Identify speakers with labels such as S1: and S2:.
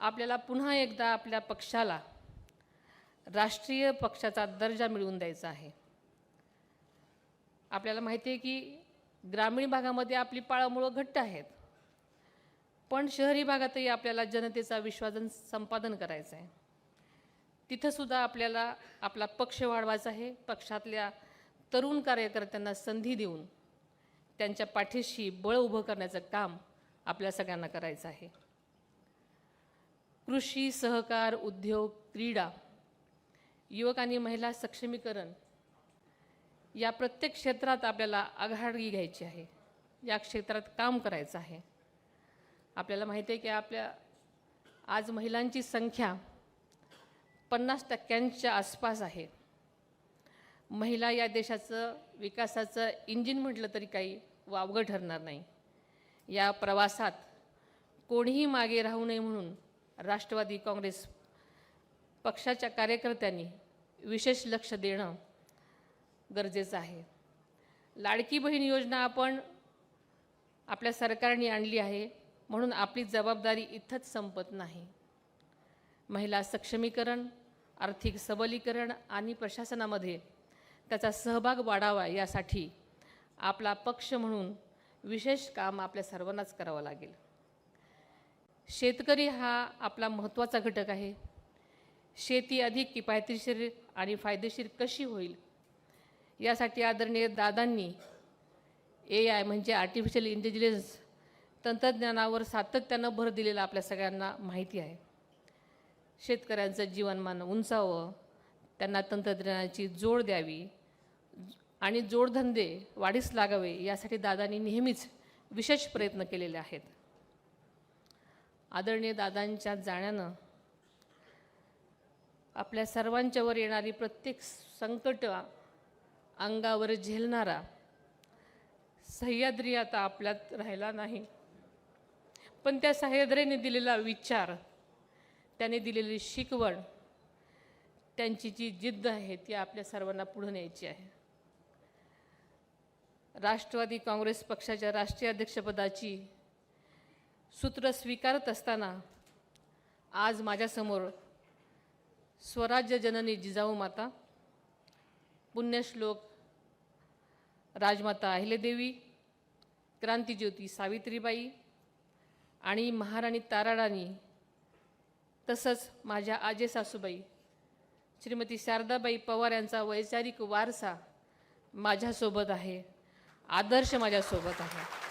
S1: आपल्याला पुन्हा एकदा आपल्या पक्षाला राष्ट्रीय पक्षाचा दर्जा मिळवून द्यायचा आहे। आपल्याला माहिती आहे की ग्रामीण भागामध्ये आपली पाळंमुळं घट्ट आहेत, पण शहरी भागातही आपल्याला जनतेचा विश्वास संपादन करायचा आहे। तिथंसुद्धा आपल्याला आपला पक्ष वाढवायचा आहे। पक्षातल्या तरुण कार्यकर्त्यांना संधी देऊन त्यांच्या पाठीशी बळ उभं करण्याचं काम आपल्या सगळ्यांना करायचं आहे। कृषी, सहकार, उद्योग, क्रीडा, युवक आणि महिला सक्षमीकरण या प्रत्येक क्षेत्रात आपल्याला आघाडी घ्यायची आहे। या क्षेत्रात काम करायचं आहे। आपल्याला माहिती आहे की आपल्या आज महिलांची संख्या 50% आसपास आहे। महिला या देशाचं विकासाचं इंजिन म्हटलं तरी काही वावगं ठरणार नाही। या प्रवासात कोणीही मागे राहू नये म्हणून राष्ट्रवादी काँग्रेस पक्षाच्या कार्यकर्त्यांनी विशेष लक्ष देणं गरजेचं आहे। लाडकी बहीण योजना आपण आपल्या सरकारने आणली आहे, म्हणून आपली जबाबदारी इथंच संपत नाही। महिला सक्षमीकरण, आर्थिक सबलीकरण आणि प्रशासनामध्ये त्याचा सहभाग वाढावा यासाठी आपला पक्ष म्हणून विशेष काम आपल्या सर्वांनाच करावं लागेल। शेतकरी हा आपला महत्त्वाचा घटक आहे। शेती अधिक किफायतशीर आणि फायदेशीर कशी होईल यासाठी आदरणीय दादांनी AI म्हणजे आर्टिफिशियल इंटेलिजन्स तंत्रज्ञानावर सातत्यानं भर दिलेला आपल्या सगळ्यांना माहिती आहे। शेतकऱ्यांचं जीवनमान उंचावं, त्यांना तंत्रज्ञानाची जोड द्यावी आणि जोडधंदे वाढीस लागावे यासाठी दादांनी नेहमीच विशेष प्रयत्न केलेले आहेत। आदरणीय दादांच्या जाण्यानं आपल्या सर्वांच्यावर येणारी प्रत्येक संकट अंगावर झेलणारा सह्याद्री आता आपल्यात राहिला नाही, पण त्या सह्याद्रीने दिलेला विचार, त्याने दिलेली शिकवण, त्यांची जी जिद्द आहे ती आपल्या सर्वांना पुढे न्यायची आहे। राष्ट्रवादी काँग्रेस पक्षाच्या राष्ट्रीय अध्यक्षपदाची सूत्र स्वीकारत असताना आज माझ्यासमोर स्वराज्य जननी जिजाऊ माता, पुण्यश्लोक राजमाता अहिल्यादेवी, क्रांतिज्योती सावित्रीबाई आणि महाराणी ताराराणी, तसंच माझ्या आजे सासूबाई श्रीमती शारदाबाई पवार यांचा वैचारिक वारसा माझ्यासोबत आहे, आदर्श माझ्यासोबत आहे।